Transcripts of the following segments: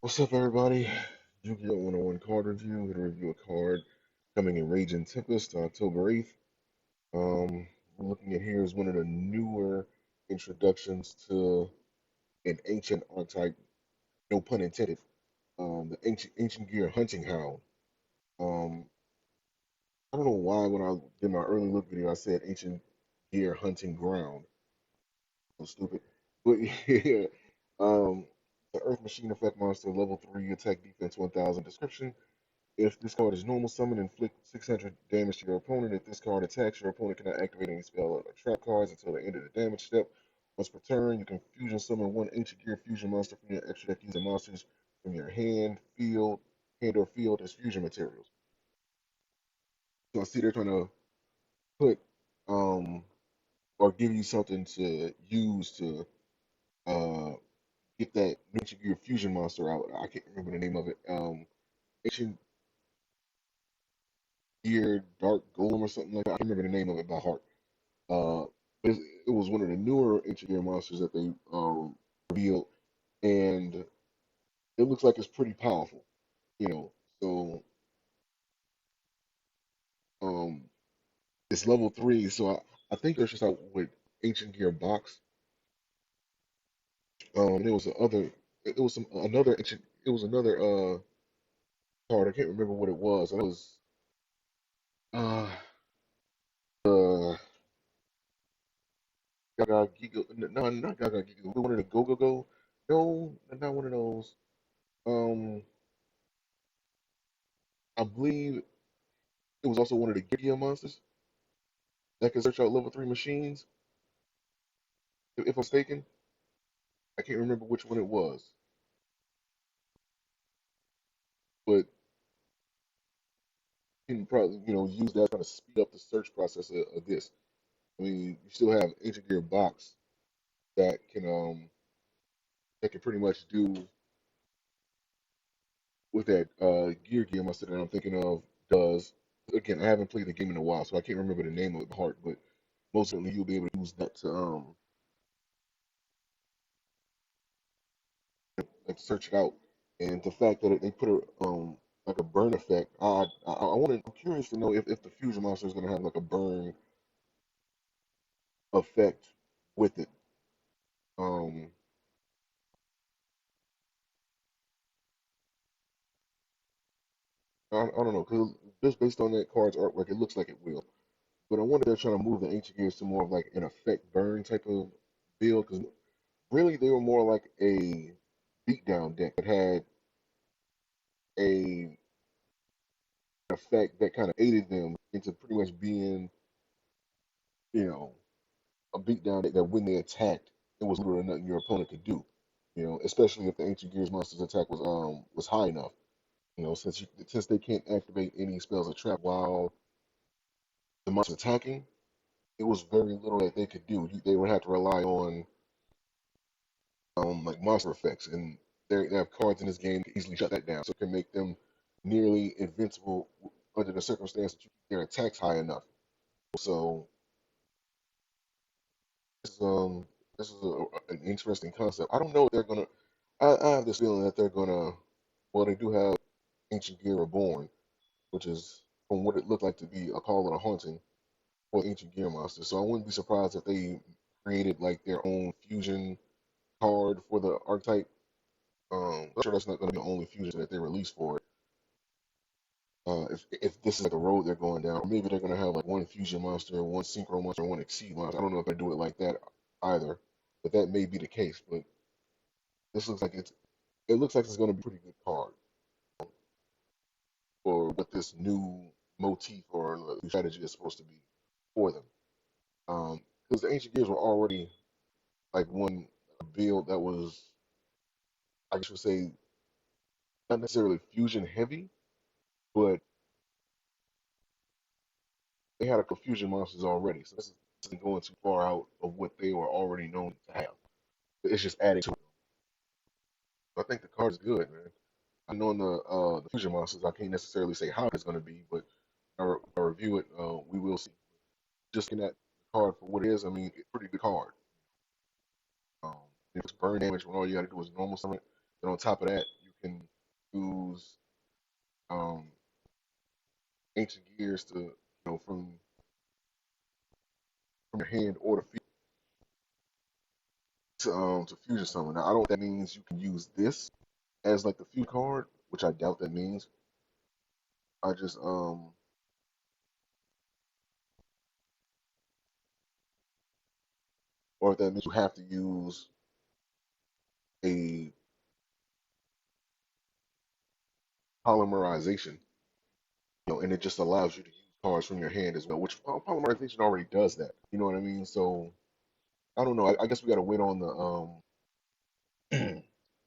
What's up, everybody? YuGiOh101 card review. We're gonna review a card coming in Raging Tempest, October 8th. We're looking at here is one of the newer introductions to an ancient archetype, no pun intended. The ancient gear hunting hound. Um, I don't know why when I did my early look video I said ancient gear hunting ground. So stupid. But yeah, um, the Earth Machine effect monster, level 3, attack defense 1000. Description: if this card is normal summon, inflict 600 damage to your opponent. If this card attacks, your opponent cannot activate any spell or trap cards until the end of the damage step. Once per turn, you can fusion summon one ancient gear fusion monster from your extra deck using monsters from your hand or field as fusion materials. So I see they're trying to put or give you something to use to uh get that ancient gear fusion monster out. I can't remember the name of it. Ancient gear dark golem or something like that. I can't remember the name of it by heart. Uh, it was one of the newer ancient gear monsters that they revealed, and it looks like it's pretty powerful. You know, so um, it's level 3. So I think there's just out with ancient gear box. There was a other. It was some another ancient. It was another card. I can't remember what it was. It was uh uh Gaga Giga. No, not Gaga Giga. One of the Go Go Go. No, not one of those. Um, I believe it was also one of the Gideon monsters that can search out level 3 machines. If I'm mistaken, I can't remember which one it was, but you can probably use that to kind of speed up the search process of this. I mean, you still have Ancient Gear Box that can pretty much do what that Gear monster that I'm thinking of does. Again, I haven't played the game in a while, so I can't remember the name of it by heart, but most certainly you'll be able to use that to like search it out. And the fact that they put a like a burn effect, I want to. I'm curious to know if the fusion monster is going to have like a burn effect with it. Um, I don't know because just based on that card's artwork, it looks like it will. But I wonder if they're trying to move the ancient gears to more of like an effect burn type of build because really they were more like a beatdown deck that had a effect that kind of aided them into pretty much being you know a beatdown that when they attacked, it was literally nothing your opponent could do. Especially if the Ancient Gears monster's attack was high enough. Since they can't activate any spells or trap while the monster's attacking, it was very little that they could do. They would have to rely on like monster effects, and they have cards in this game that easily shut that down, so it can make them nearly invincible under the circumstance that you keep their attacks high enough. So this is um this is an interesting concept. I don't know if they're gonna. I have this feeling that they're gonna. Well, they do have Ancient Gear Reborn, which is from what it looked like to be a call and a haunting for Ancient Gear Monster. So I wouldn't be surprised if they created like their own fusion card for the archetype. I'm sure that's not going to be the only fusion that they release for it. If this is like the road they're going down, or maybe they're going to have like one fusion monster, one synchro monster, one exceed monster. I don't know if they do it like that either, but that may be the case. But this looks like it looks like it's going to be a pretty good card for what this new motif or strategy is supposed to be for them. Because the ancient gears were already like one build that was, I guess you would say, not necessarily fusion heavy, but they had a confusion monsters already. So this isn't going too far out of what they were already known to have. It's just adding to it. I think the card is good, man. I know in the fusion monsters, I can't necessarily say how it's going to be, but I review it, we will see. Just looking at the card for what it is, I mean, it's a pretty good card. Um, if it's burn damage when all you got to do is normal summon, then on top of that, you can use um, ancient gears to, from your hand or the field to fusion summon. Now, I don't know if that means you can use this as like the feud card, which I doubt that means. I just or if that means you have to use a polymerization, and it just allows you to use cards from your hand as well, which polymerization already does that. You know what I mean? So I don't know. I guess we got to wait on the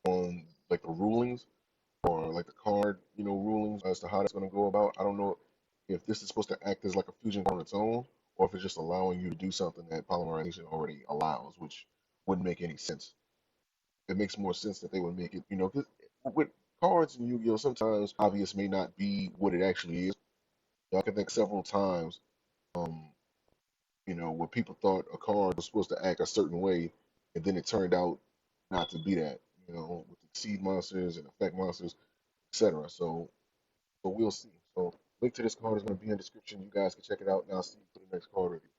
on like the rulings or like the card, rulings as to how that's going to go about. I don't know if this is supposed to act as like a fusion card on its own, or if it's just allowing you to do something that polymerization already allows, which wouldn't make any sense. It makes more sense that they would make it, 'cause with cards in Yu-Gi-Oh, sometimes obvious may not be what it actually is. I can think several times, um, where people thought a card was supposed to act a certain way, and then it turned out not to be that, with the seed monsters and effect monsters, etc. So we'll see. So link to this card is going to be in the description. You guys can check it out. Now see you for the next card review.